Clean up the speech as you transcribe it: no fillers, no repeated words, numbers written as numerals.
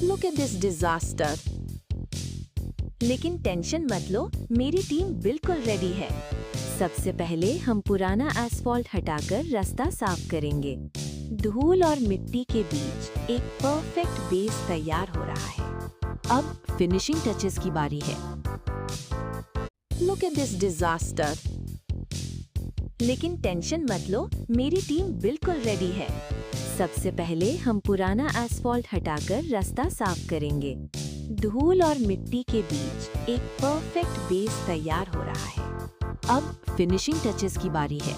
Look at this disaster. लेकिन tension मत लो, मेरी टीम बिल्कुल रेडी है। सबसे पहले हम पुराना एस्फॉल्ट हटाकर रास्ता साफ करेंगे। धूल और मिट्टी के बीच एक परफेक्ट बेस तैयार हो रहा है। अब फिनिशिंग टचेस की बारी है। Look at this disaster. लेकिन टेंशन मत लो, मेरी टीम बिल्कुल रेडी है। सबसे पहले हम पुराना एस्फॉल्ट हटाकर रास्ता साफ करेंगे। धूल और मिट्टी के बीच एक परफेक्ट बेस तैयार हो रहा है। अब फिनिशिंग टचेस की बारी है।